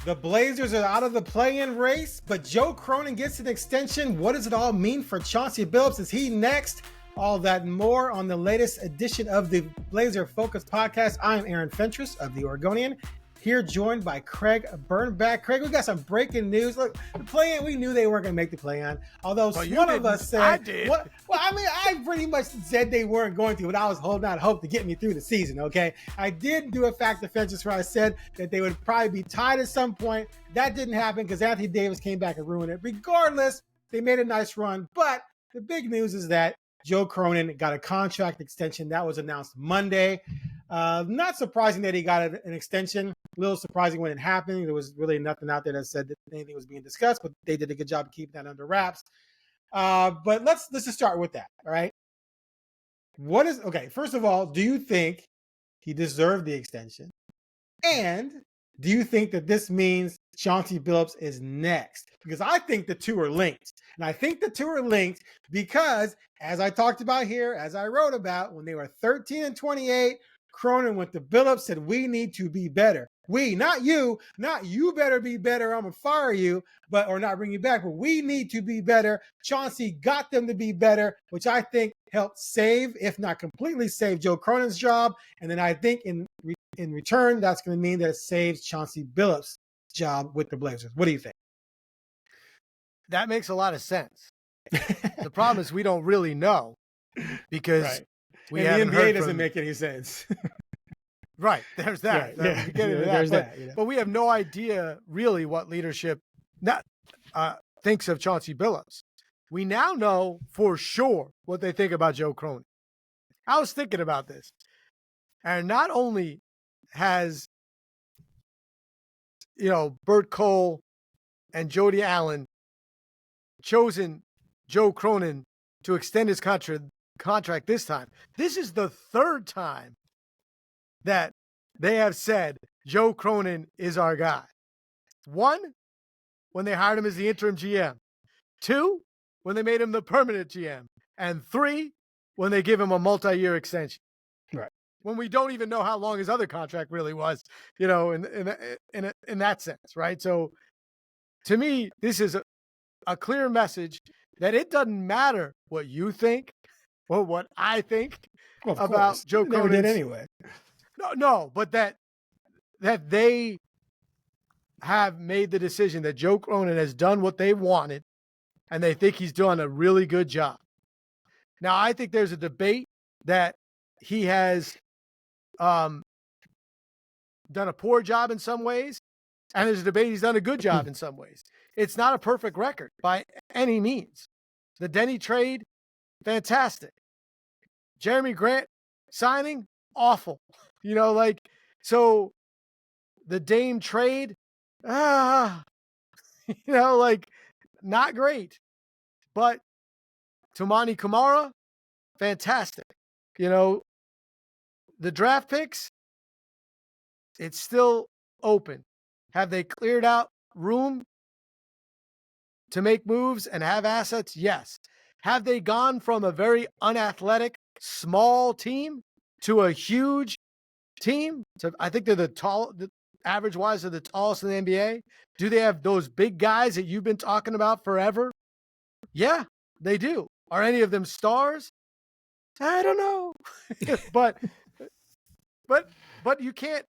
The Blazers are out of the play-in race, but Joe Cronin gets an extension. What does it all mean for Chauncey Billups? Is he next? All that and more on the latest edition of the Blazer Focus podcast. I'm Aaron Fentress of the Oregonian, here joined by Craig Birnbach. Craig, we got some breaking news. Look, the play-in, we knew they weren't going to make the play-in. Although one of us said, I did. I pretty much said they weren't going to, but I was holding out hope to get me through the season, okay? I did do a fact of Fentress where I said that they would probably be tied at some point. That didn't happen because Anthony Davis came back and ruined it. Regardless, they made a nice run. But the big news is that Joe Cronin got a contract extension. That was announced Monday. Not surprising that he got an extension. A little surprising when it happened. There was really nothing out there that said that anything was being discussed, but they did a good job of keeping that under wraps. But let's just start with that, all right? First of all, do you think he deserved the extension? And do you think that this means Chauncey Billups is next? Because I think the two are linked. And I think the two are linked because, as I talked about here, as I wrote about, when they were 13-28, Cronin went to Billups, said, we need to be better. We, not you better be better, I'm going to fire you, or not bring you back, but we need to be better. Chauncey got them to be better, which I think helped save, if not completely save, Joe Cronin's job. And then I think in return, that's going to mean that it saves Chauncey Billups' job with the Blazers. What do you think? That makes a lot of sense. The problem is we don't really know because the NBA doesn't make any sense. Right. There's that. But we have no idea really what leadership thinks of Chauncey Billups. We now know for sure what they think about Joe Cronin. I was thinking about this. And not only has, Bert Cole and Jody Allen chosen Joe Cronin to extend his contract this time. This is the third time that they have said Joe Cronin is our guy. 1, when they hired him as the interim GM. 2, when they made him the permanent GM. And 3, when they give him a multi-year extension. Right. When we don't even know how long his other contract really was, in that sense, right? So to me, this is a clear message that it doesn't matter what you think or what I think about Joe Cronin. Never did anyway. No, but that they have made the decision that Joe Cronin has done what they wanted, and they think he's done a really good job. Now, I think there's a debate that he has done a poor job in some ways, and there's a debate he's done a good job in some ways. It's not a perfect record by any means. The Denny trade, fantastic. Jeremy Grant signing, awful. So the Dame trade, not great. But Toumani Camara, fantastic. The draft picks, it's still open. Have they cleared out room to make moves and have assets? Yes. Have they gone from a very unathletic, small team to a huge team? So I think they're the average-wise, they're the tallest in the NBA. Do they have those big guys that you've been talking about forever? Yeah, they do. Are any of them stars? I don't know. but you can't.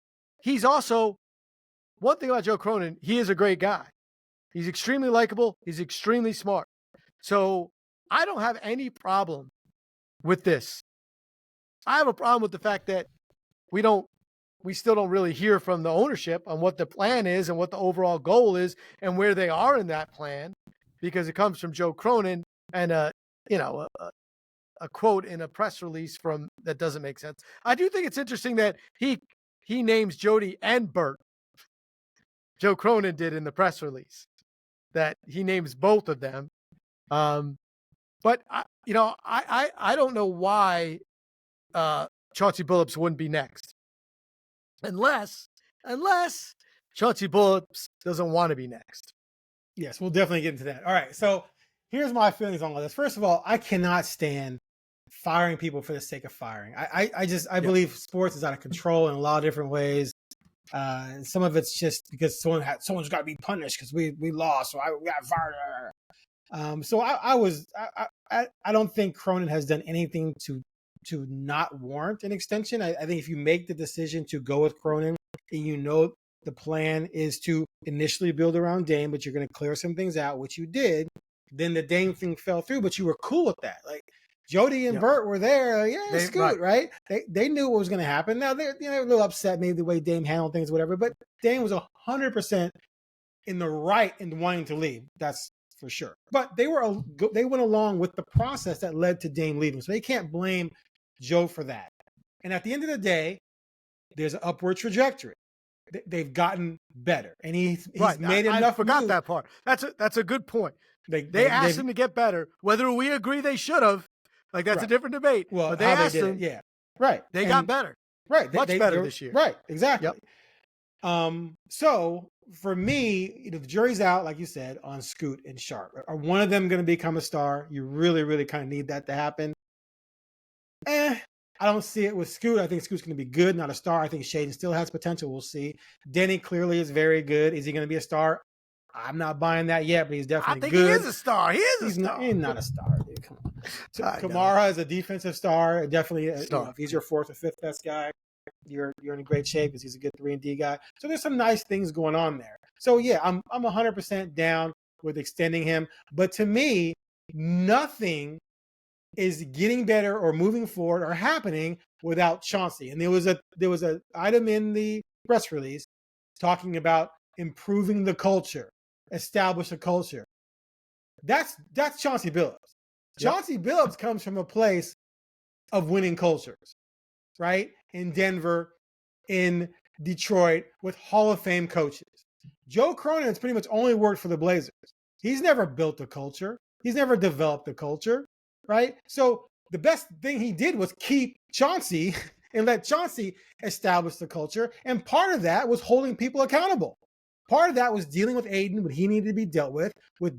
He's also, one thing about Joe Cronin, he is a great guy. He's extremely likable. He's extremely smart. So I don't have any problem with this. I have a problem with the fact that we still don't really hear from the ownership on what the plan is and what the overall goal is and where they are in that plan, because it comes from Joe Cronin and a quote in a press release that doesn't make sense. I do think it's interesting that he names Jody and Bert. Joe Cronin did in the press release that he names both of them. But I don't know why Chauncey Billups wouldn't be next. Unless Chauncey Billups doesn't want to be next. Yes, we'll definitely get into that. All right, so here's my feelings on all this. First of all, I cannot stand firing people for the sake of firing. I believe sports is out of control in a lot of different ways. Some of it's just because someone's got to be punished because we lost, so we got fired. So I don't think Cronin has done anything to not warrant an extension. I think if you make the decision to go with Cronin and you know the plan is to initially build around Dame, but you're going to clear some things out, which you did, then the Dame thing fell through, but you were cool with that. Like Jody and Bert were there. Like, Scoot, right? They knew what was going to happen. Now they're a little upset maybe the way Dame handled things, whatever, but Dame was 100% in the right in wanting to leave. That's for sure. But they went along with the process that led to Dame leaving. So they can't blame Joe for that. And at the end of the day, there's an upward trajectory. They've gotten better, and he's made enough. I forgot that part. That's a good point. They asked him to get better. Whether we agree they should have, like that's a different debate. Well, but they asked him. Yeah, right. They got better. Right, much better this year. Right, exactly. Yep. So for me, the jury's out, like you said, on Scoot and Sharp. Are one of them going to become a star? You really, really kind of need that to happen. I don't see it with Scoot. I think Scoot's going to be good, not a star. I think Shaden still has potential. We'll see. Denny clearly is very good. Is he going to be a star? I'm not buying that yet, but he's definitely good. I think he is a star. He's not a star, dude. Come on. Kamara is a defensive star. Definitely, if he's your fourth or fifth best guy, you're in great shape because he's a good 3-and-D guy. So there's some nice things going on there. So yeah, I'm 100% down with extending him. But to me, nothing is getting better or moving forward or happening without Chauncey. And there was a item in the press release talking about improving the culture, establish a culture. That's Chauncey Billups. Yep. Chauncey Billups comes from a place of winning cultures, right? In Denver, in Detroit, with Hall of Fame coaches. Joe Cronin has pretty much only worked for the Blazers. He's never built a culture. He's never developed a culture. Right? So the best thing he did was keep Chauncey and let Chauncey establish the culture. And part of that was holding people accountable. Part of that was dealing with Aiden, what he needed to be dealt with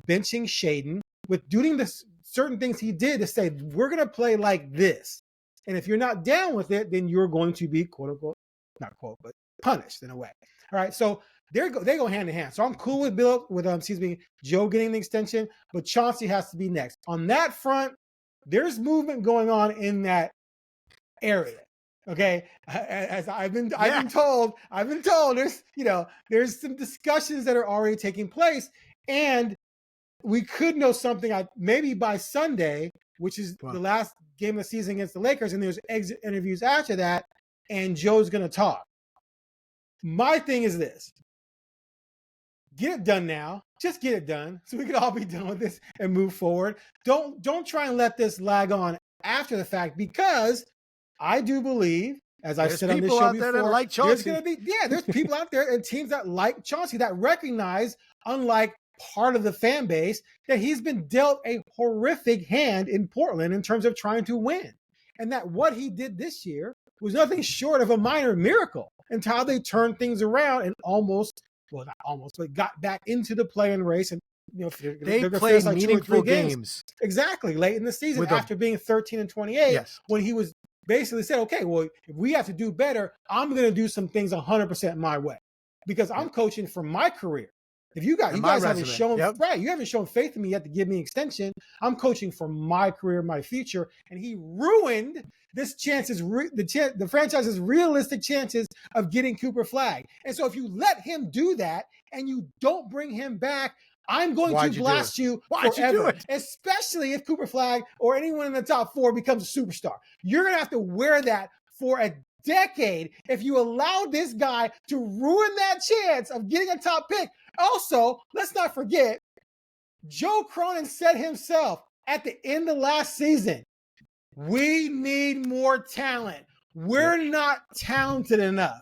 benching Shaden, with doing the certain things he did to say, we're going to play like this. And if you're not down with it, then you're going to be, quote unquote, not quote, but punished in a way. All right. So they go hand in hand. So I'm cool with Joe getting the extension, but Chauncey has to be next. On that front, there's movement going on in that area. Okay. As I've been told there's some discussions that are already taking place, and we could know something maybe by Sunday, which is the last game of the season against the Lakers. And there's exit interviews after that. And Joe's going to talk. My thing is this: get it done now. Just get it done so we can all be done with this and move forward. Don't try and let this lag on after the fact, because I do believe, as I've said on this show before, like there's going to be, there's people out there and teams that like Chauncey, that recognize, unlike part of the fan base, that he's been dealt a horrific hand in Portland in terms of trying to win. And that what he did this year was nothing short of a minor miracle, and how they turned things around and not almost, but got back into the play-in race. And they played like meaningful games. Exactly, late in the season after being 13-28, when he was basically said, okay, well, if we have to do better, I'm going to do some things 100% my way, because I'm coaching for my career. If you guys haven't shown you haven't shown faith in me yet to give me extension. I'm coaching for my career, my future, and he ruined this the franchise's realistic chances of getting Cooper Flagg. And so if you let him do that and you don't bring him back, I'm going to blast you forever, especially if Cooper Flagg or anyone in the top 4 becomes a superstar. You're going to have to wear that for a decade if you allow this guy to ruin that chance of getting a top pick. Also, let's not forget, Joe Cronin said himself at the end of last season, we need more talent. We're not talented enough.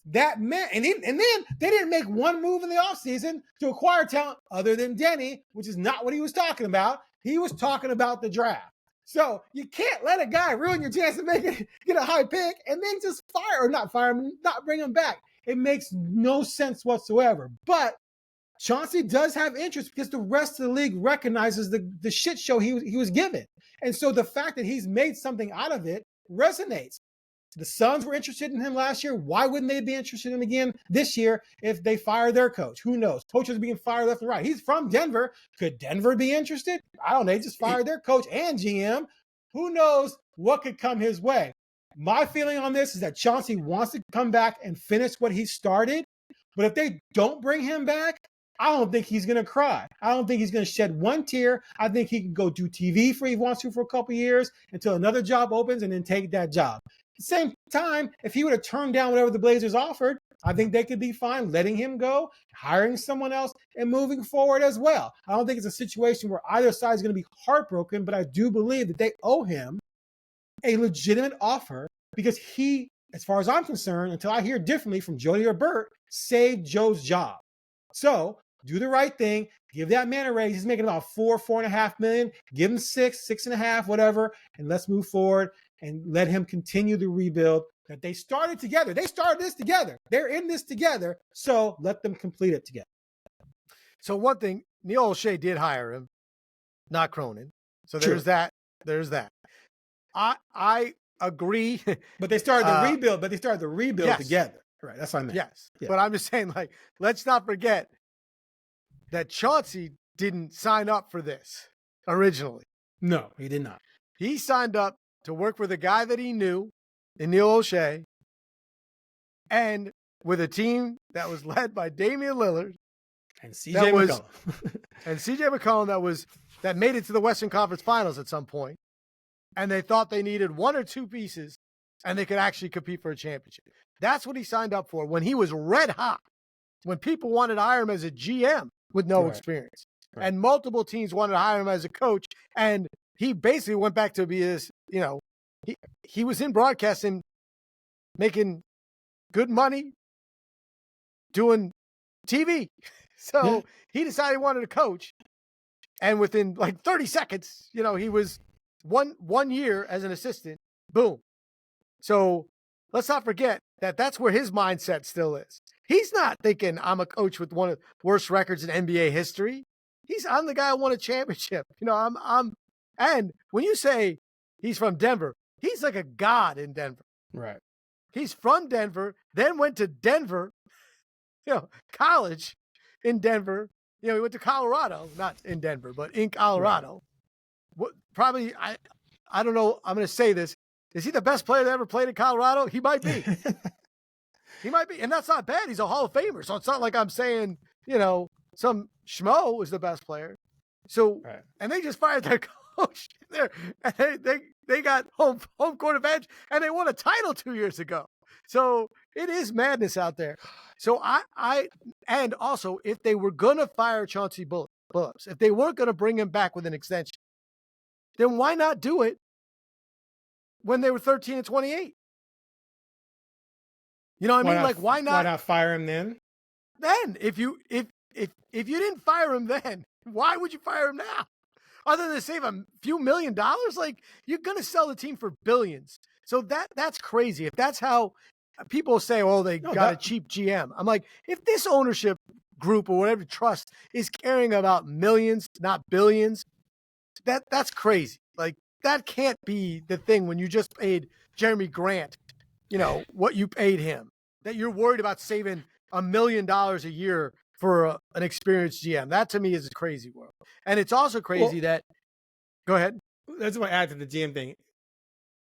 That meant, and then they didn't make one move in the offseason to acquire talent other than Denny, which is not what he was talking about. He was talking about the draft. So you can't let a guy ruin your chance to get a high pick and then just not bring him back. It makes no sense whatsoever. But Chauncey does have interest because the rest of the league recognizes the shit show he was given. And so the fact that he's made something out of it resonates. The Suns were interested in him last year. Why wouldn't they be interested in him again this year if they fire their coach? Who knows? Coaches are being fired left and right. He's from Denver. Could Denver be interested? I don't know. They just fired their coach and GM. Who knows what could come his way? My feeling on this is that Chauncey wants to come back and finish what he started. But if they don't bring him back, I don't think he's going to cry. I don't think he's going to shed one tear. I think he can go do TV if he wants to for a couple years until another job opens and then take that job. At the same time, if he would have turned down whatever the Blazers offered, I think they could be fine letting him go, hiring someone else, and moving forward as well. I don't think it's a situation where either side is going to be heartbroken, but I do believe that they owe him a legitimate offer because he, as far as I'm concerned, until I hear differently from Jody or Bert, saved Joe's job. So do the right thing. Give that man a raise. He's making about $4.5 million. Give him 6.5, whatever, and let's move forward and let him continue the rebuild that they started together. They started this together. They're in this together. So let them complete it together. So one thing, Neil O'Shea did hire him, not Cronin. So there's that. There's that. I agree. But they started the rebuild. Yes. Together. Right. That's what I meant. Yes. Yeah. But I'm just saying, like, let's not forget that Chauncey didn't sign up for this originally. No, he did not. He signed up to work with a guy that he knew in Neil O'Shea and with a team that was led by Damian Lillard and CJ McCollum. And CJ McCollum that made it to the Western Conference Finals at some point. And they thought they needed one or two pieces and they could actually compete for a championship. That's what he signed up for when he was red hot, when people wanted to hire him as a GM with no experience. Right. And multiple teams wanted to hire him as a coach. And he basically went back to be this, he was in broadcasting, making good money, doing TV. So he decided he wanted to coach. And within like 30 seconds, he was one year as an assistant. Boom. So let's not forget that that's where his mindset still is. He's not thinking I'm a coach with one of the worst records in NBA history. I'm the guy who won a championship. And when you say he's from Denver, he's like a god in Denver. Right. He's from Denver, then went to Denver, college in Denver. He went to Colorado, not in Denver, but in Colorado. Right. Probably, I don't know. I'm going to say this. Is he the best player that ever played in Colorado? He might be. He might be. And that's not bad. He's a Hall of Famer. So it's not like I'm saying, some schmo is the best player. So, right. And they just fired their coach there. And they got home court advantage and they won a title 2 years ago. So it is madness out there. So and also if they were going to fire Chauncey Billups, if they weren't going to bring him back with an extension, then why not do it when they were 13 and 28? You know what I mean? Like, why not? Why not fire him then? Then, if you didn't fire him then, why would you fire him now? Other than to save a few $1 million, like you're gonna sell the team for billions. So that's crazy. If that's how people say, oh, they got a cheap GM. I'm like, if this ownership group or whatever trust is caring about millions, not billions, that's crazy. Like that can't be the thing when you just paid Jeremy Grant, what you paid him, that you're worried about saving $1 million a year for an experienced GM. That to me is a crazy world. And it's also crazy that, go ahead. That's what I add to the GM thing.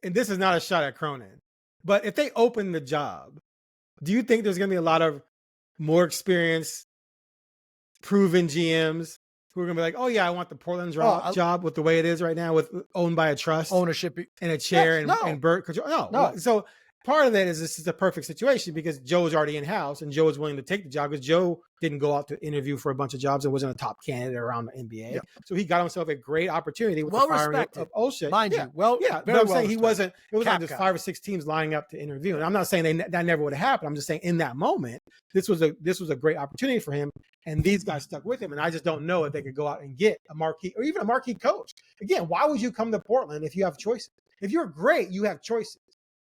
And this is not a shot at Cronin, but if they open the job, do you think there's going to be a lot of more experienced, proven GMs who are going to be like, oh yeah, I want the Portland job with the way it is right now, with owned by a trust, ownership, and a chair and Bert control? No. So part of that is this is a perfect situation because Joe's already in house and Joe is willing to take the job because Joe didn't go out to interview for a bunch of jobs and wasn't a top candidate around the NBA. Yeah. So he got himself a great opportunity with the firing of O'Shea. Mind you. Well, yeah, but I'm saying it wasn't just 5 or 6 teams lining up to interview. And I'm not saying that never would have happened. I'm just saying in that moment, this was a great opportunity for him. And these guys stuck with him. And I just don't know if they could go out and get a marquee or even a marquee coach. Again, why would you come to Portland if you have choices? If you're great, you have choices.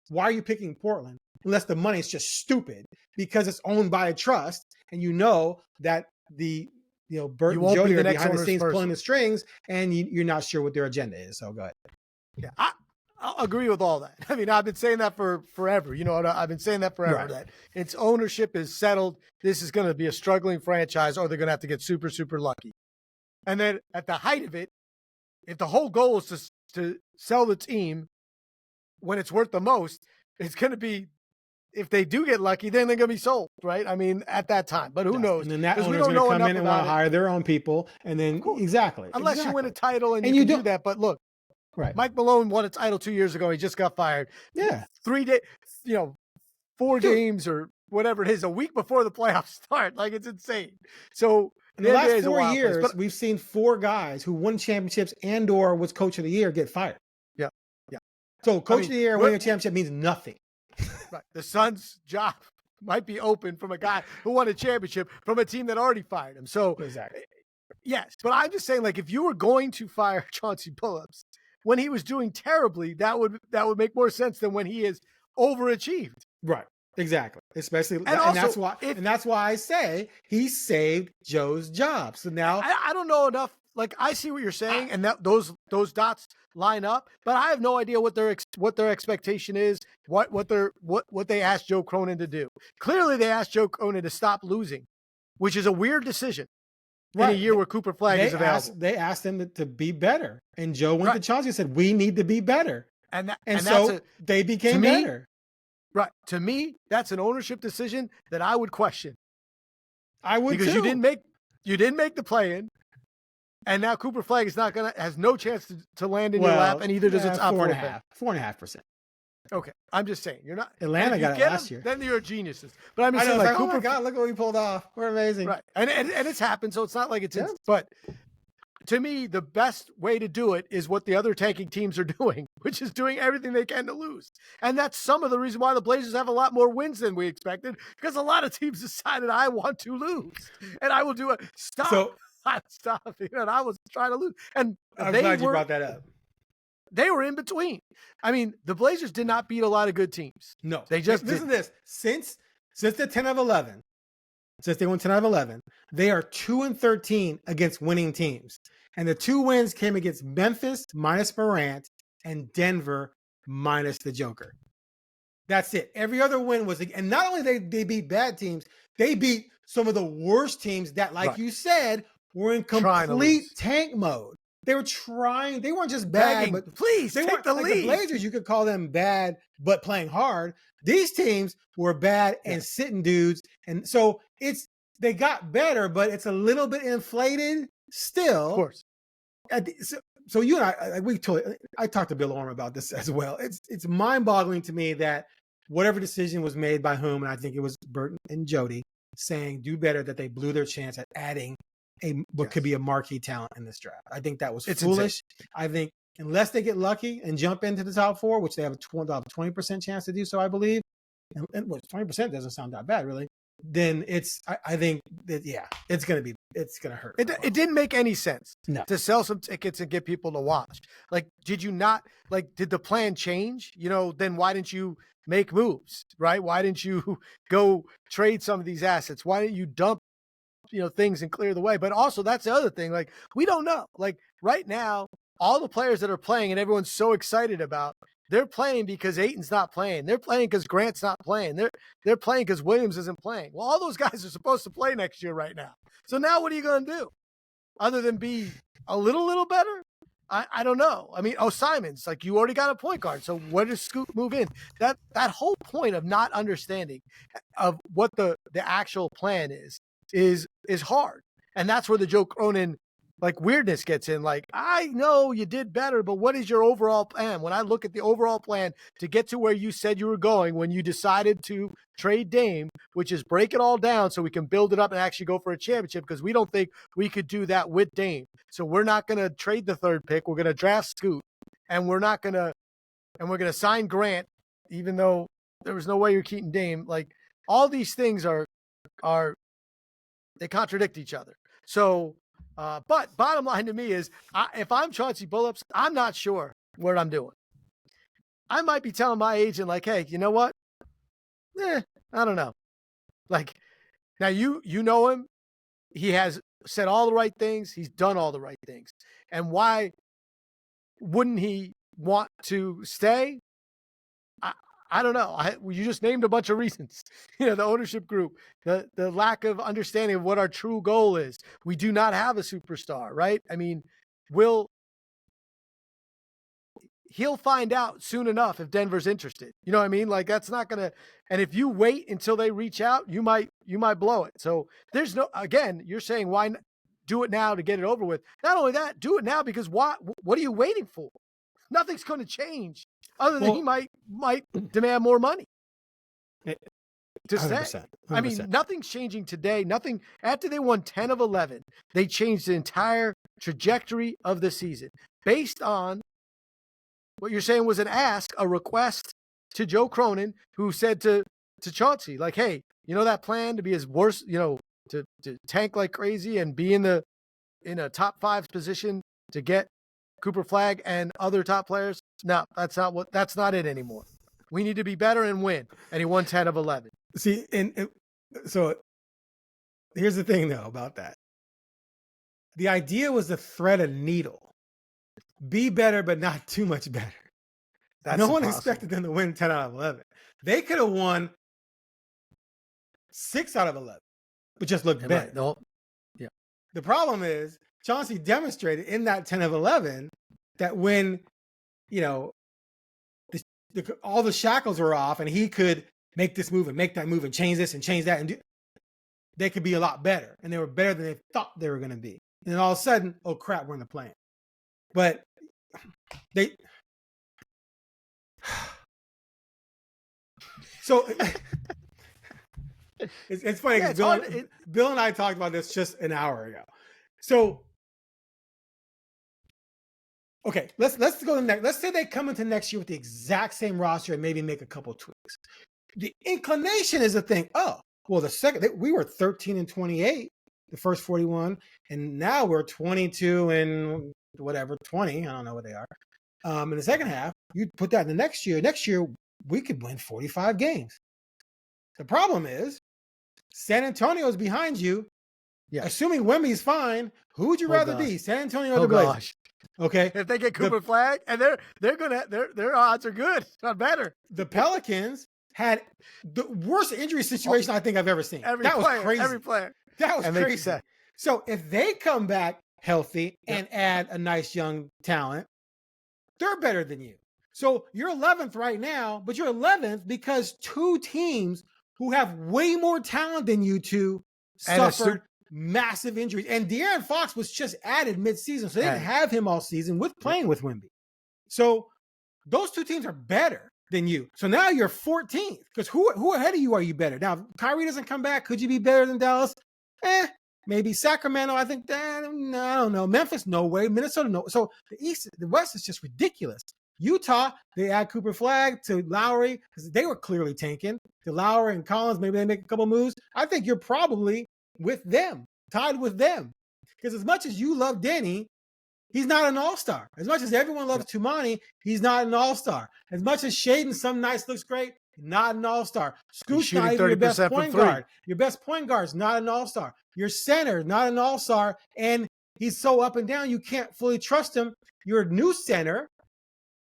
Why are you picking Portland? Unless the money is just stupid because it's owned by a trust and that Bert and Jody are behind the scenes pulling the strings and you're not sure what their agenda is. So go ahead. Yeah, I'll agree with all that. I mean, I've been saying that for forever. You know, I've been saying that forever, Right. that its ownership is settled. This is going to be a struggling franchise, or they're going to have to get super, super lucky. And then at the height of it, if the whole goal is to sell the team when it's worth the most, it's going to be, if they do get lucky, then they're going to be sold, right? I mean, at that time. But who knows? And then that Because we owner's don't going know to come enough in and about want to hire their own people. And then, exactly. Unless you win a exactly. title and And you you can do don't- that. But look, Right. Mike Malone won a title 2 years ago. He just got fired. Yeah. 3 days, 4 Dude. games or whatever it is, a week before the playoffs start. Like, it's insane. So In the NBA last is a 4 wild place, years, but we've seen 4 guys who won championships and/or was coach of the year get fired. Yeah. So coach of the year winning a championship means nothing. right, the Suns' job might be open from a guy who won a championship from a team that already fired him. So Exactly. yes, but I'm just saying, like, if you were going to fire Chauncey Billups when he was doing terribly, that would make more sense than when he is overachieved. Right. Exactly. Especially, and also, that's why I say he saved Joe's job. So now I don't know enough. Like, I see what you're saying, and that those dots line up, but I have no idea what their expectation is, what they asked Joe Cronin to do. Clearly, they asked Joe Cronin to stop losing, which is a weird decision in a year where Cooper Flag is available. They asked him to be better, and Joe went to Chauncey and said, "We need to be better," and so they became better. Right. To me, that's an ownership decision that I would question. I would because too. you didn't make the play-in, and now Cooper Flag is has no chance to land in your lap, and either does its 4.5%. Okay, I'm just saying you're not. Atlanta got it last year. Then you're geniuses. But I'm just saying, like, oh my God, look what we pulled off. We're amazing, right? And it's happened, so it's not like it's. But to me, the best way to do it is what the other tanking teams are doing, which is doing everything they can to lose. And that's some of the reason why the Blazers have a lot more wins than we expected, because a lot of teams decided, I want to lose, and I will do it. Stop. And I was trying to lose. And I'm glad you brought that up. They were in between. I mean, the Blazers did not beat a lot of good teams. No. They just listen to this. Since the 10 of 11, since they won 10 out of 11, they are 2-13 against winning teams. And the 2 wins came against Memphis minus Morant and Denver minus the Joker. That's it. Every other win was, and not only they beat bad teams, they beat some of the worst teams that, like you said, were in complete tank mode. They were trying. They weren't just bad, but please they take the lead. The Blazers, you could call them bad, but playing hard. These teams were bad and sitting dudes, and so they got better, but it's a little bit inflated still. Of course. So you and I talked to Bill Orm about this as well. It's mind-boggling to me that whatever decision was made by whom, and I think it was Burton and Jody, saying do better, that they blew their chance at adding what could be a marquee talent in this draft. I think that was foolish. Insane. I think unless they get lucky and jump into the top 4, which they have a 20% chance to do so, I believe, and 20% doesn't sound that bad, really, then I think that, it's going to hurt. It didn't make any sense to sell some tickets and get people to watch. Like, did the plan change? Then why didn't you make moves, right? Why didn't you go trade some of these assets? Why didn't you dump things and clear the way? But also, that's the other thing. Like, we don't know. Like, right now, all the players that are playing and everyone's so excited about, they're playing because Ayton's not playing. They're playing because Grant's not playing. They're playing because Williams isn't playing. Well, all those guys are supposed to play next year right now. So now what are you going to do? Other than be a little better? I don't know. I mean, Simon's, like, you already got a point guard. So where does Scoot move in? That whole point of not understanding of what the actual plan is hard. And that's where the Joe Cronin, like, weirdness gets in. Like, I know you did better, but what is your overall plan? When I look at the overall plan to get to where you said you were going when you decided to trade Dame, which is break it all down so we can build it up and actually go for a championship, because we don't think we could do that with Dame. So we're not going to trade the 3rd pick. We're going to draft Scoot, and we're going to sign Grant, even though there was no way you're keeping Dame. Like, all these things are they contradict each other. So, but bottom line to me is, if I'm Chauncey Billups, I'm not sure what I'm doing. I might be telling my agent, like, hey, you know what? I don't know. Like, now you know him. He has said all the right things. He's done all the right things. And why wouldn't he want to stay? I don't know. You just named a bunch of reasons. The ownership group, the lack of understanding of what our true goal is. We do not have a superstar, right? I mean, he'll find out soon enough if Denver's interested. You know what I mean? Like, that's not going to, and if you wait until they reach out, you might blow it. So there's again, you're saying why not do it now to get it over with? Not only that, do it now because what are you waiting for? Nothing's going to change other than he might demand more money to stay. 100%. I mean, nothing's changing today. Nothing after they won 10 of 11, they changed the entire trajectory of the season based on what you're saying was a request to Joe Cronin, who said to Chauncey, like, hey, that plan to be his worst, to tank like crazy and be in a top 5 position to get Cooper Flagg and other top players. No, that's not it anymore. We need to be better and win. And he won 10 of 11. See, so here's the thing though about that. The idea was to thread a needle. Be better, but not too much better. No one expected them to win 10 out of 11. They could have won 6 out of 11, but just looked better. Yeah. The problem is Chauncey demonstrated in that 10 of 11 that when, all the shackles were off and he could make this move and make that move and change this and change that, and they could be a lot better. And they were better than they thought they were going to be. And then all of a sudden, oh crap, we're in the play. But so it's funny because Bill and I talked about this just an hour ago. So, okay, let's go to the next. Let's say they come into next year with the exact same roster and maybe make a couple tweaks. The inclination is to think, oh, well, we were 13-28, the first 41, and now we're 22 and whatever, 20. I don't know what they are. In the second half, you put that in the next year. Next year, we could win 45 games. The problem is San Antonio's behind you. Yeah. Assuming Wemby's fine, who would you rather be, San Antonio or the Blazers? Okay. If they get Cooper Flagg, and their odds are good, not better. The Pelicans had the worst injury situation I think I've ever seen. Was crazy. Every player. That was crazy. So if they come back healthy and add a nice young talent, they're better than you. So you're 11th right now, but you're 11th because 2 teams who have way more talent than you two suffered massive injuries. And De'Aaron Fox was just added midseason, so they didn't have him all season with playing with Wemby. So those 2 teams are better than you. So now you're 14th because who ahead of you are you better? Now, if Kyrie doesn't come back, could you be better than Dallas? Maybe. Sacramento, I think, I don't know. Memphis, no way. Minnesota, no. So the West is just ridiculous. Utah, they add Cooper Flagg to Lowry because they were clearly tanking. To Lowry and Collins, maybe they make a couple moves. I think you're probably with them, tied with them. Because as much as you love Denny, he's not an all-star. As much as everyone loves Tumani, he's not an all-star. As much as Shaden some nights looks great, not an all-star. Scoot's not even your best point guard. Your best point guard's not an all-star. Your center, not an all-star. And he's so up and down, you can't fully trust him. Your new center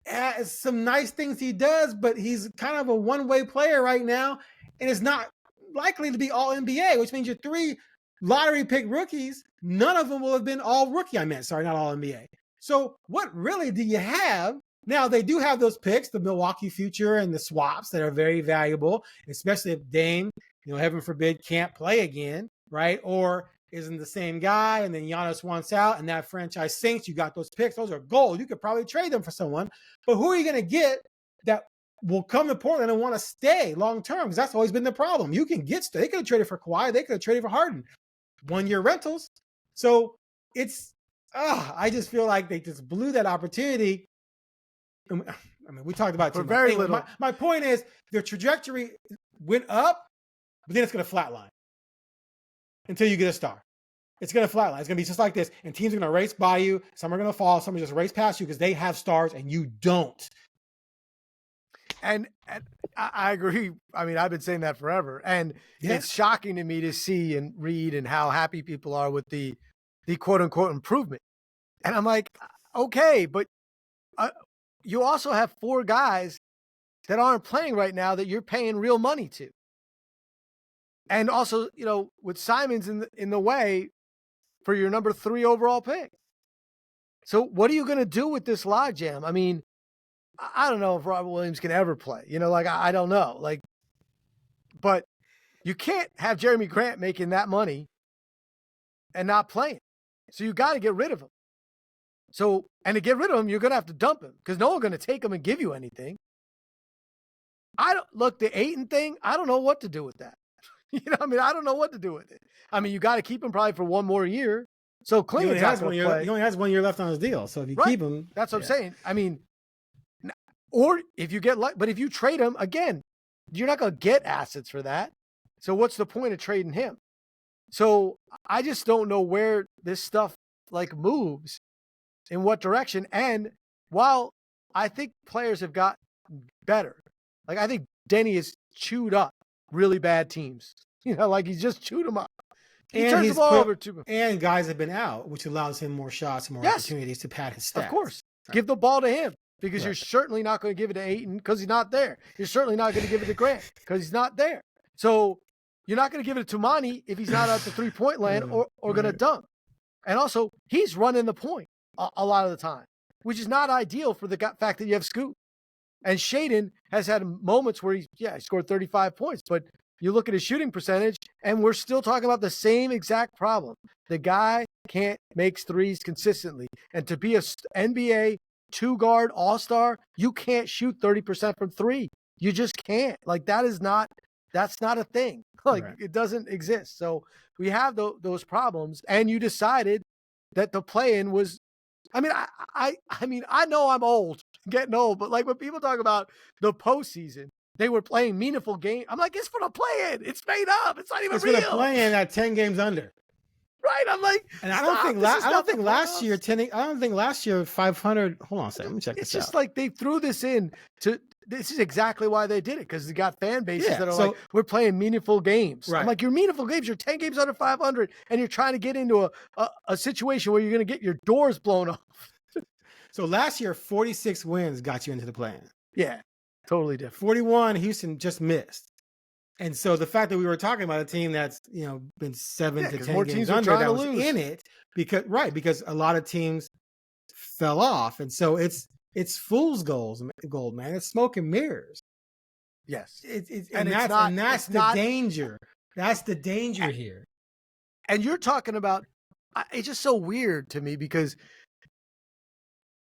has some nice things he does, but he's kind of a one-way player right now, and is not likely to be all NBA, which means your 3 lottery pick rookies, none of them will have been all rookie. Not all NBA. So what really do you have? Now they do have those picks, the Milwaukee future and the swaps that are very valuable, especially if Dame, heaven forbid, can't play again, right? Or isn't the same guy, and then Giannis wants out, and that franchise sinks. You got those picks; those are gold. You could probably trade them for someone, but who are you going to get that will come to Portland and want to stay long term? Because that's always been the problem. You can get they could have traded for Kawhi, they could have traded for Harden, 1-year rentals. So it's I just feel like they just blew that opportunity. I mean, we talked about it for very little. My point is their trajectory went up, but then it's going to flatline until you get a star. It's going to flatline. It's going to be just like this. And teams are going to race by you. Some are going to fall. Some are just race past you because they have stars and you don't. And I agree. I mean, I've been saying that forever. And it's shocking to me to see and read and how happy people are with the quote unquote improvement. And I'm like, okay, but you also have 4 guys that aren't playing right now that you're paying real money to. And also, with Simons in the way for your number 3 overall pick. So what are you going to do with this logjam? I mean, I don't know if Robert Williams can ever play. I don't know. But you can't have Jeremy Grant making that money and not playing. So you got to get rid of him. So, and to get rid of him, you're going to have to dump him because no one's going to take him and give you anything. The Ayton thing, I don't know what to do with that. I don't know what to do with it. I mean, you got to keep him probably for one more year. So Clinton's not going to play. He only has 1 year left on his deal. So if you keep him. That's what I'm saying. I mean, or if you get but if you trade him, again, you're not going to get assets for that. So what's the point of trading him? So I just don't know where this stuff moves, in what direction. And while I think players have got better, I think Denny has chewed up really bad teams. He's just chewed them up. He turns the ball over to him. And guys have been out, which allows him more shots, more opportunities to pad his stats. Of course. Right. Give the ball to him because you're certainly not going to give it to Ayton because he's not there. You're certainly not going to give it to Grant because he's not there. So you're not going to give it to Tumani if he's not at the three-point land or going to dunk. And also, he's running the point a lot of the time, which is not ideal for the fact that you have Scoot. And Shaedon has had moments where he scored 35 points, but you look at his shooting percentage, and we're still talking about the same exact problem. The guy can't make threes consistently. And to be a NBA 2-guard all-star, you can't shoot 30% from 3. You just can't. That's not a thing. It doesn't exist. So we have those problems, and you decided that the play-in was. I mean, I know I'm getting old, but when people talk about the postseason, they were playing meaningful games. I'm like, it's for the play-in. It's made up. It's not even real. It's for the play-in at 10 games under. Right. I'm like, and I don't think last year 500. Hold on a second. Let me check this out. It's just they threw this in to. This is exactly why they did it, because they got fan bases that are we're playing meaningful games. Right. I'm like, you're meaningful games. You're 10 games under 500, and you're trying to get into a situation where you're going to get your doors blown off. So last year, 46 wins got you into the play-in. Yeah, totally different. 41, Houston just missed. And so the fact that we were talking about a team that's been 7 to 10 games under that was in it because a lot of teams fell off, and so it's fool's gold, man. It's smoke and mirrors. Yes, that's the danger. That's the danger here. And you're talking about it's just so weird to me because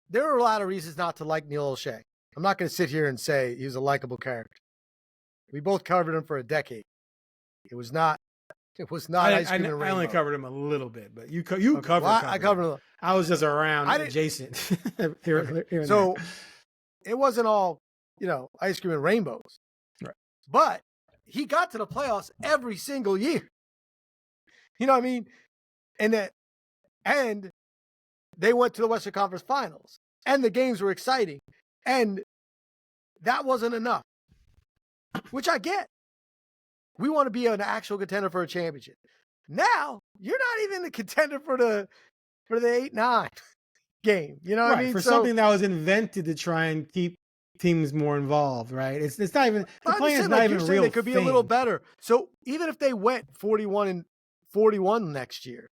there are a lot of reasons not to like Neil O'Shea. I'm not going to sit here and say he was a likable character. We both covered him for a decade. It was not ice cream and rainbow. I only covered him a little bit, but you covered him. I covered him. I was just around adjacent. here so it wasn't all, ice cream and rainbows. Right. But he got to the playoffs every single year. You know what I mean? And they went to the Western Conference Finals, and the games were exciting. And that wasn't enough, which I get. We want to be an actual contender for a championship. Now, you're not even a contender for the 8-9 game. You know what I mean? For something that was invented to try and keep teams more involved, right? It's not even the play-in is not even real. They could be a little better. So even if they went 41-41 next year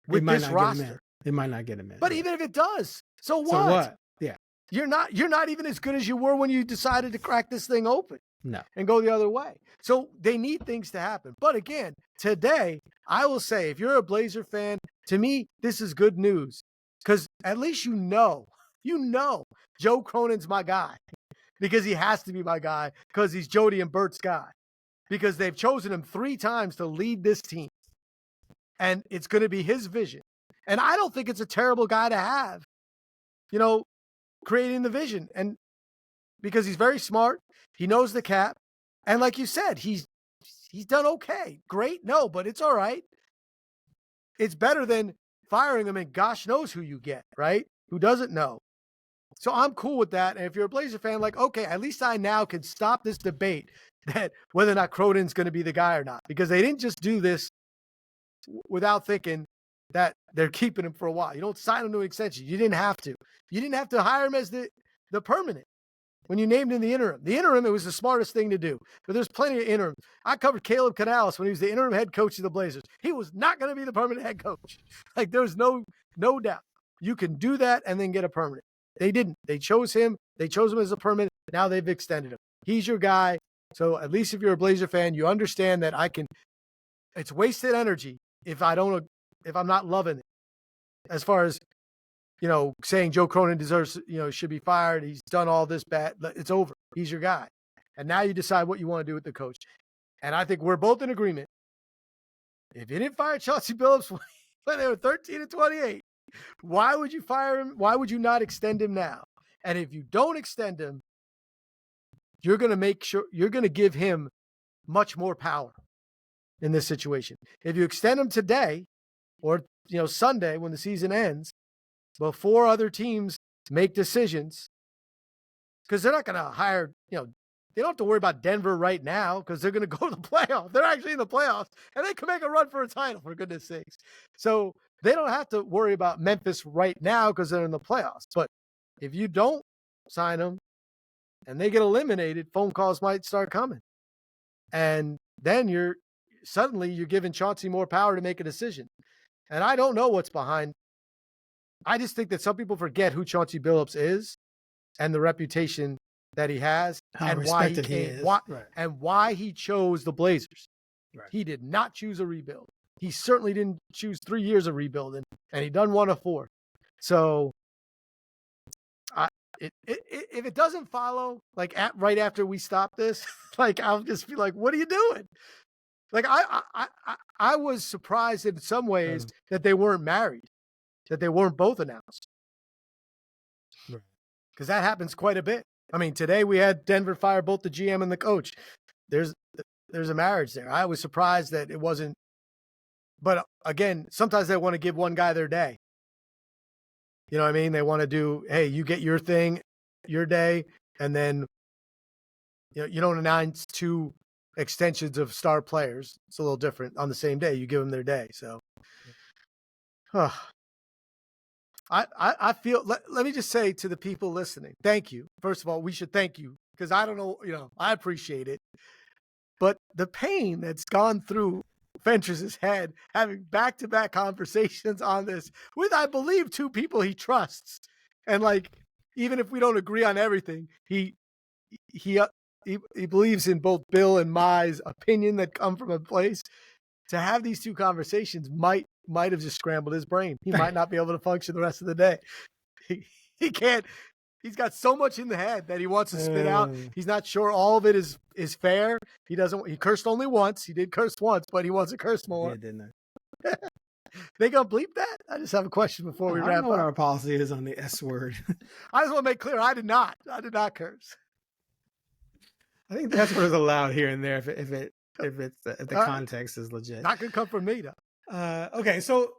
with this roster, they might not get him in. But even if it does, so what? So what? Yeah. You're not even as good as you were when you decided to crack this thing open. No. And go the other way. So they need things to happen. But again, today, I will say, if you're a Blazer fan, to me, this is good news. Because at least you know Joe Cronin's my guy. Because he has to be my guy. Because he's Jody and Bert's guy. Because they've chosen him 3 times to lead this team. And it's going to be his vision. And I don't think it's a terrible guy to have, creating the vision. And because he's very smart, he knows the cap. And like you said, he's done okay. Great? No, but it's all right. It's better than firing him and gosh knows who you get, right? Who doesn't know. So I'm cool with that. And if you're a Blazer fan, okay, at least I now can stop this debate that whether or not Cronin's going to be the guy or not. Because they didn't just do this without thinking that they're keeping him for a while. You don't sign him to an extension. You didn't have to. You didn't have to hire him as the the permanent. When you named in the interim, it was the smartest thing to do. But there's plenty of interim. I covered Caleb Canales when he was the interim head coach of the Blazers. He was not going to be the permanent head coach. Like, there's no doubt. You can do that and then get a permanent. They didn't. They chose him. They chose him as a permanent. Now they've extended him. He's your guy. So at least if you're a Blazer fan, you understand that it's wasted energy if I'm not loving it. As far as, saying Joe Cronin deserves, should be fired. He's done all this bad. It's over. He's your guy. And now you decide what you want to do with the coach. And I think we're both in agreement. If you didn't fire Chauncey Billups when they were 13-28, why would you fire him? Why would you not extend him now? And if you don't extend him, you're going to make sure you're going to give him much more power in this situation. If you extend him today or, Sunday when the season ends, before other teams make decisions, because they're not going to hire, they don't have to worry about Denver right now because they're going to go to the playoffs. They're actually in the playoffs, and they can make a run for a title, for goodness sakes. So they don't have to worry about Memphis right now because they're in the playoffs. But if you don't sign them and they get eliminated, phone calls might start coming. And then you're giving Chauncey more power to make a decision. And I don't know what's behind. I just think that some people forget who Chauncey Billups is and the reputation that he has and why he chose the Blazers. Right. He did not choose a rebuild. He certainly didn't choose 3 years of rebuilding, and he done 1 of 4. So if it doesn't follow, like right after we stop this, like I'll just be like, what are you doing? Like I was surprised in some ways that they weren't married, that they weren't both announced. Because that happens quite a bit. I mean, today we had Denver fire both the GM and the coach. There's a marriage there. I was surprised that it wasn't. But again, sometimes they want to give one guy their day. You know what I mean? They want to do, hey, you get your thing, your day, and then you don't announce 2 extensions of star players. It's a little different on the same day. You give them their day. So, I feel. Let me just say to the people listening, thank you. First of all, we should thank you because I don't know. I appreciate it, but the pain that's gone through Fentress's head, having back-to-back conversations on this with, I believe, 2 people he trusts, and like, even if we don't agree on everything, he believes in both Bill and Mai's opinion that come from a place. To have these 2 conversations might have just scrambled his brain. He might not be able to function the rest of the day. He can't. He's got so much in the head that he wants to spit out. He's not sure all of it is fair. He doesn't. He cursed only once. He did curse once, but he wants to curse more. Yeah, didn't They gonna bleep that? I just have a question before we wrap up. I don't know what our policy is on the S word. I just want to make clear I did not curse. I think the S word is allowed here and there if the context is legit. Not gonna come from me though. Okay, so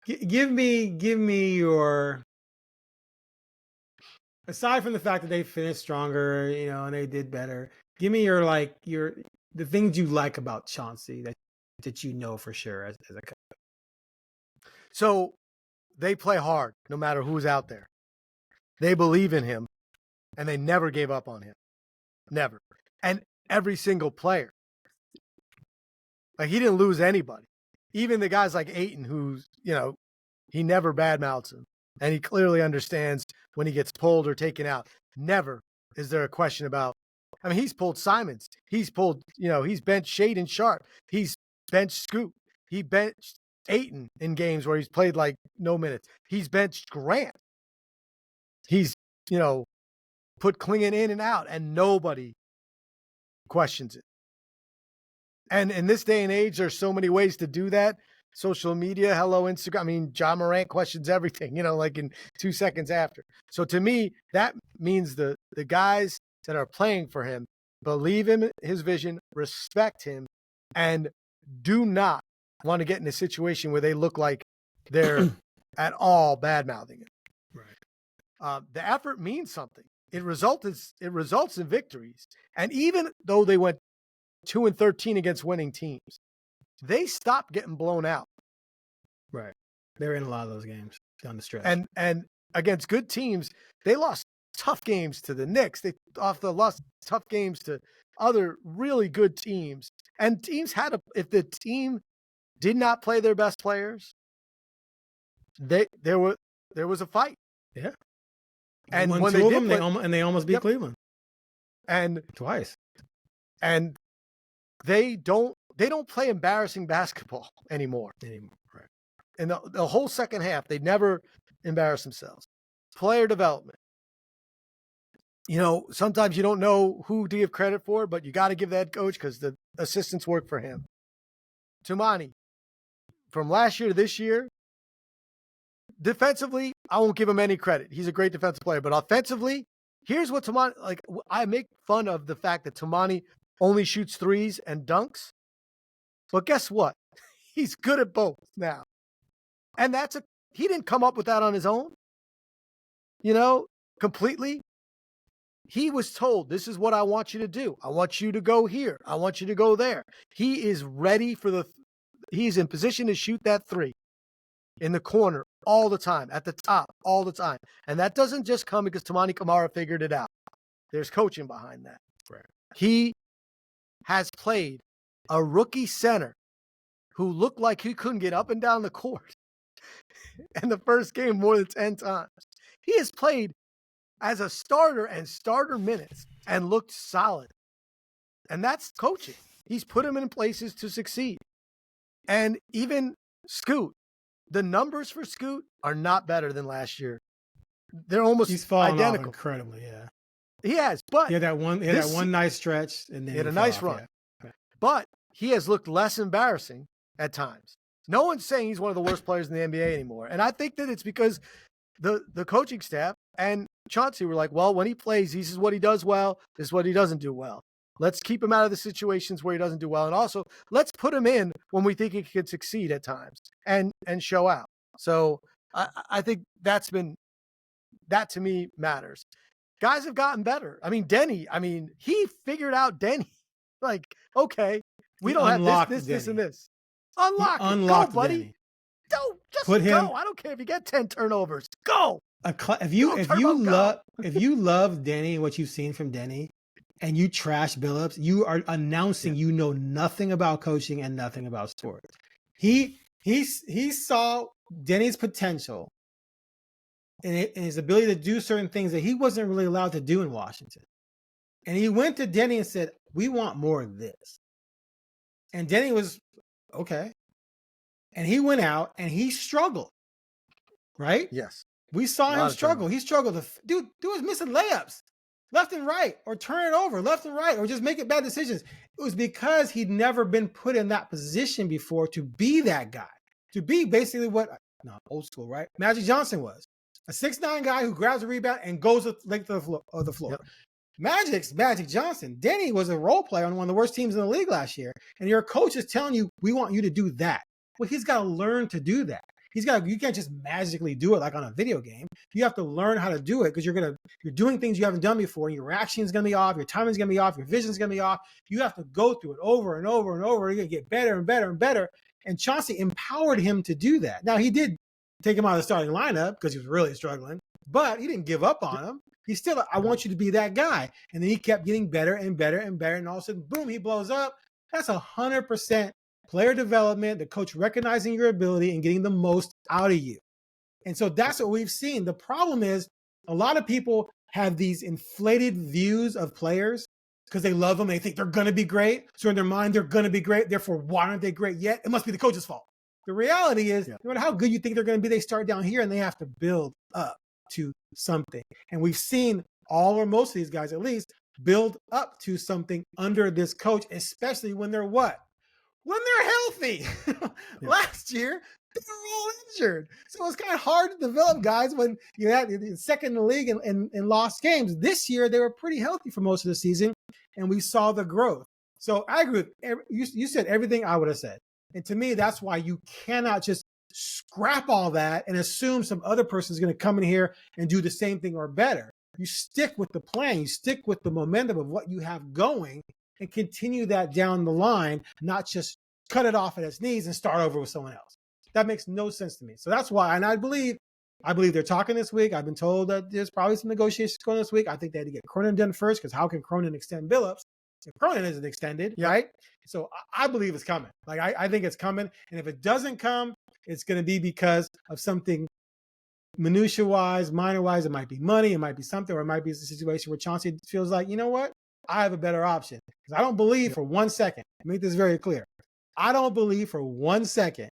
give me your, aside from the fact that they finished stronger, and they did better. Give me the things you like about Chauncey that you know for sure as a coach. So they play hard no matter who's out there. They believe in him, and they never gave up on him. Never. And every single player. Like, he didn't lose anybody. Even the guys like Ayton, who's, he never badmouths him. And he clearly understands when he gets pulled or taken out. Never is there a question about, I mean, he's pulled Simons. He's pulled, he's benched Shaedon Sharp. He's benched Scoot. He benched Ayton in games where he's played like no minutes. He's benched Grant. He's, put Klingon in and out, and nobody questions it. And in this day and age, there's so many ways to do that. Social media, hello, Instagram. I mean, John Morant questions everything, like in 2 seconds after. So to me, that means the guys that are playing for him believe in his vision, respect him, and do not want to get in a situation where they look like they're at all bad-mouthing him. Right. The effort means something. It results in victories. And even though they went 2-13 against winning teams, they stopped getting blown out. Right. They're in a lot of those games. down the stretch. And against good teams, they lost tough games to the Knicks. They lost tough games to other really good teams. And teams if the team did not play their best players, there was a fight. Yeah. And when when two they of did them, they almost beat Cleveland. And twice. And they don't play embarrassing basketball anymore. Right. In the whole second half, they never embarrass themselves. Player development. Sometimes you don't know who to give credit for, but you got to give the head coach because the assistants work for him. Tumani, from last year to this year, defensively, I won't give him any credit. He's a great defensive player, but offensively, here's what Tumani, I make fun of the fact that Tumani only shoots threes and dunks, but guess what? He's good at both now. And he didn't come up with that on his own, completely. He was told, this is what I want you to do. I want you to go here. I want you to go there. He is ready he's in position to shoot that three in the corner all the time, at the top all the time. And that doesn't just come because Tumani Camara figured it out. There's coaching behind that. Right. He has played a rookie center who looked like he couldn't get up and down the court in the first game more than 10 times. He has played as a starter and starter minutes and looked solid. And that's coaching. He's put him in places to succeed. And even Scoot, the numbers for Scoot are not better than last year. They're almost He's fallen identical. off incredibly, yeah. He has, but he had that one nice stretch, and then he had a nice run. Yeah. But he has looked less embarrassing at times. No one's saying he's one of the worst players in the NBA anymore. And I think that it's because the coaching staff and Chauncey were like, well, when he plays, this is what he does well, this is what he doesn't do well. Let's keep him out of the situations where he doesn't do well. And also, let's put him in when we think he could succeed at times and show out. So I think that to me matters. Guys have gotten better. I mean, Denny, he figured out Denny. Like, okay, we don't have this, and this. Unlock it. Go, buddy. Denny. Don't just go. I don't care if you get 10 turnovers. Go. If you love Denny, what you've seen from Denny, and you trash Billups, you are announcing you know nothing about coaching and nothing about sports. He saw Denny's potential and his ability to do certain things that he wasn't really allowed to do in Washington. And he went to Denny and said, we want more of this. And Denny was, okay. And he went out and he struggled, right? Yes. We saw him struggle. He struggled. Dude was missing layups left and right, or turn it over left and right, or just making bad decisions. It was because he'd never been put in that position before to be that guy, to be basically old school, right? Magic Johnson was a 6'9" guy who grabs a rebound and goes the length of the floor. Yep. Magic's Magic Johnson. Denny was a role player on one of the worst teams in the league last year, and your coach is telling you, we want you to do that. Well, he's got to learn to do that. You can't just magically do it like on a video game. You have to learn how to do it because you're doing things you haven't done before. Your reaction is going to be off. Your timing is going to be off. Your vision is going to be off. You have to go through it over and over and over. You're going to get better and better and better. And Chauncey empowered him to do that. Now, he did take him out of the starting lineup because he was really struggling, but he didn't give up on him. He's still, I want you to be that guy. And then he kept getting better and better and better. And all of a sudden, boom, he blows up. That's 100% player development, the coach recognizing your ability and getting the most out of you. And so that's what we've seen. The problem is a lot of people have these inflated views of players because they love them. They think they're going to be great. So in their mind, they're going to be great. Therefore, why aren't they great yet? It must be the coach's fault. The reality is, no matter how good you think they're going to be, they start down here and they have to build up to something. And we've seen all or most of these guys, at least, build up to something under this coach, especially when they're what? When they're healthy. Last year, they were all injured. So it's kind of hard to develop guys when you had second in the league and lost games. This year, they were pretty healthy for most of the season, and we saw the growth. So I agree with you said everything I would have said. And to me, that's why you cannot just scrap all that and assume some other person is going to come in here and do the same thing or better. You stick with the plan. You stick with the momentum of what you have going and continue that down the line, not just cut it off at its knees and start over with someone else. That makes no sense to me. So that's why, and I believe I believe they're talking this week. I've been told that there's probably some negotiations going this week. I think they had to get Cronin done first, because how can Cronin extend Billups if Cronin isn't extended, right? So I believe it's coming. Like, I think it's coming. And if it doesn't come, it's going to be because of something minutia-wise, minor-wise. It might be money, it might be something, or it might be a situation where Chauncey feels like, you know what? I have a better option. Because I don't believe for 1 second, make this very clear, I don't believe for 1 second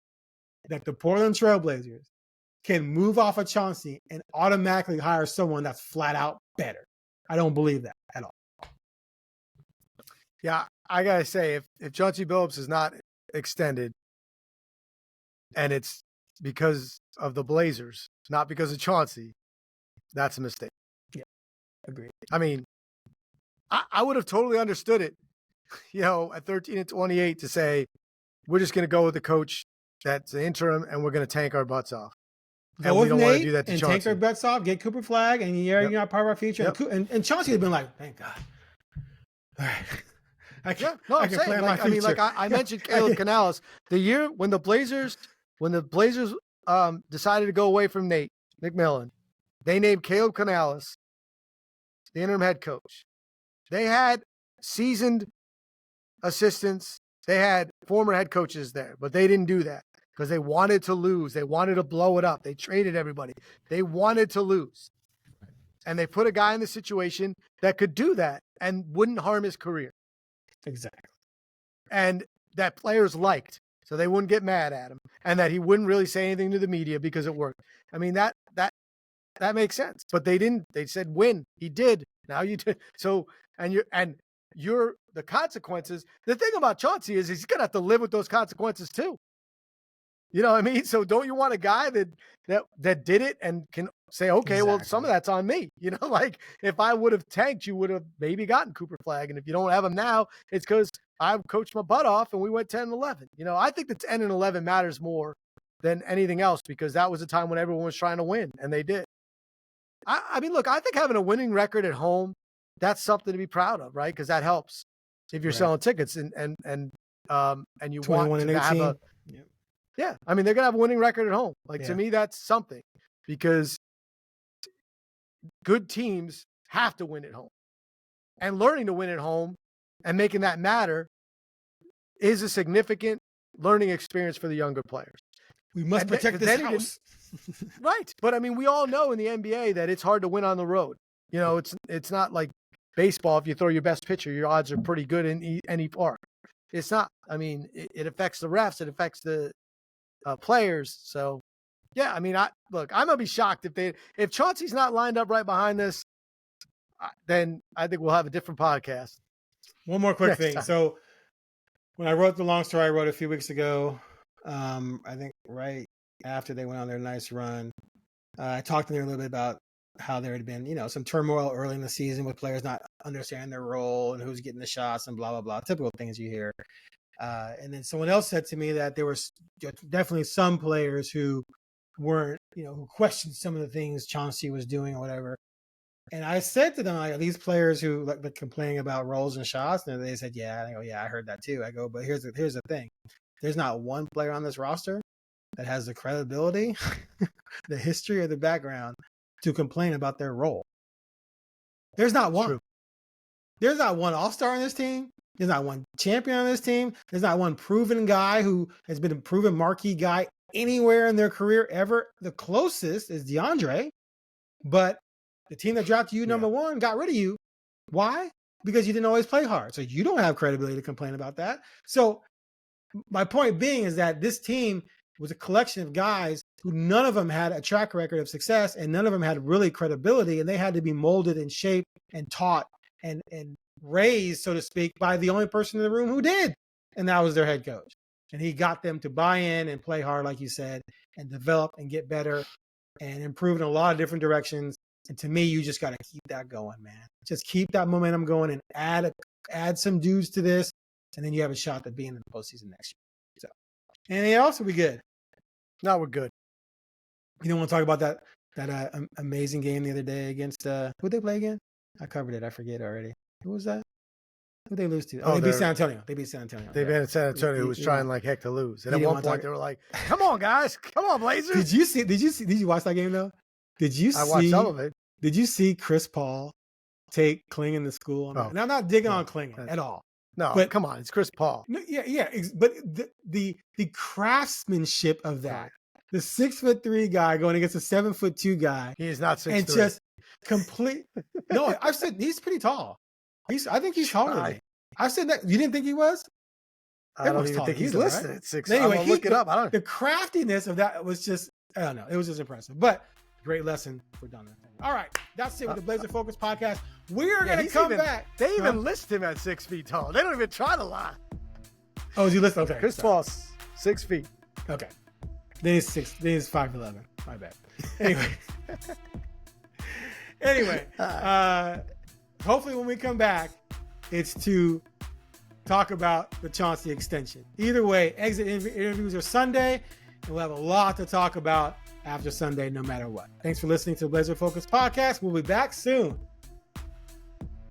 that the Portland Trailblazers can move off of Chauncey and automatically hire someone that's flat out better. I don't believe that at all. Yeah, I gotta say, if Chauncey Billups is not extended, and it's because of the Blazers, not because of Chauncey, that's a mistake. Yeah, agreed. I mean, I would have totally understood it, at 13-28 to say, we're just going to go with the coach that's the interim, and we're going to tank our butts off. And we don't want to do that to Chauncey. Take our bets off, get Cooper Flag, and you're not part of our future. Yep. And Chauncey had been like, thank God. All right. I can plan my future. I mentioned Caleb Canales. The year when the Blazers decided to go away from Nate McMillan, they named Caleb Canales the interim head coach. They had seasoned assistants. They had former head coaches there, but they didn't do that because they wanted to lose. They wanted to blow it up. They traded everybody. They wanted to lose. And they put a guy in the situation that could do that and wouldn't harm his career. Exactly. And that players liked, so they wouldn't get mad at him, and that he wouldn't really say anything to the media because it worked. I mean, that makes sense. But they didn't. They said win. He did. Now you did. So you're the consequences. The thing about Chauncey is he's gonna have to live with those consequences too. You know what I mean? So don't you want a guy that did it and can say, okay, exactly. Well, some of that's on me. Like if I would have tanked, you would have maybe gotten Cooper Flag. And if you don't have him now, it's because I've coached my butt off and we went 10-11. I think the 10-11 matters more than anything else because that was a time when everyone was trying to win and they did. I mean, look, I think having a winning record at home, that's something to be proud of, right? Because that helps if you're selling tickets and you want to have a. Yeah, I mean, they're going to have a winning record at home. To me, that's something because good teams have to win at home. And learning to win at home and making that matter is a significant learning experience for the younger players. We must protect this house. Right. But, I mean, we all know in the NBA that it's hard to win on the road. It's not like baseball. If you throw your best pitcher, your odds are pretty good in any park. It's not. I mean, it affects the refs. It affects the players. So, yeah, I mean, I'm going to be shocked if Chauncey's not lined up right behind this, then I think we'll have a different podcast. One more quick thing. Time. So when I wrote the long story I wrote a few weeks ago, I think right after they went on their nice run, I talked to them a little bit about how there had been, some turmoil early in the season with players not understanding their role and who's getting the shots and blah, blah, blah, typical things you hear. And then someone else said to me that there was definitely some players who weren't, who questioned some of the things Chauncey was doing or whatever. And I said to them, like, these players who like complaining about roles and shots, and they said, yeah. I go, yeah, I heard that too. I go, but here's the thing. There's not one player on this roster that has the credibility, the history, or the background to complain about their role. There's not one. True. There's not one all-star on this team. There's not one champion on this team. There's not one proven guy who has been a proven marquee guy anywhere in their career ever. The closest is DeAndre, but the team that drafted you number one got rid of you. Why? Because you didn't always play hard. So you don't have credibility to complain about that. So my point being is that this team was a collection of guys who none of them had a track record of success and none of them had really credibility, and they had to be molded and shaped and taught and raised, so to speak, by the only person in the room who did. And that was their head coach. And he got them to buy in and play hard, like you said, and develop and get better and improve in a lot of different directions. And to me, you just got to keep that going, man. Just keep that momentum going and add some dudes to this. And then you have a shot at being in the postseason next year. So anything else? Will be good. No, we're good. You don't want to talk about that amazing game the other day against who'd they play again? I covered it. I forget already. Who was that? Who'd they lose to? Oh, they beat San Antonio. They beat San Antonio. They beat San Antonio, who was trying like heck to lose. And at one point, they were like, "Come on, guys! Come on, Blazers!" Did you watch that game though? Did you I watched see? some of it. Did you see Chris Paul take Klingon to school? Oh, and I'm not digging no, on Klingon at all. No, But come on, it's Chris Paul. no, yeah. But the craftsmanship of that, the 6'3" guy going against a 7'2" guy, He is not 6'3". and just complete. No, I've said he's pretty tall. I think he's taller than me. I said that. You didn't think he was? I don't Everyone's even taller think than he's you, listed right? at 6'. Anyway, I'm gonna look it up. I don't. The craftiness of that was just, I don't know. It was just impressive. But great lesson for Donovan. All right, that's it with the Blazer Focus podcast. We are going to come back. They even list him at 6 feet tall. They don't even try to lie. Oh, is he listed? Okay. Chris Paul's 6 feet. Okay. Then he's 5'11". My bad. Anyway. Hopefully when we come back, it's to talk about the Chauncey extension. Either way, exit interviews are Sunday, and we'll have a lot to talk about after Sunday, no matter what. Thanks for listening to the Blazer Focus podcast. We'll be back soon.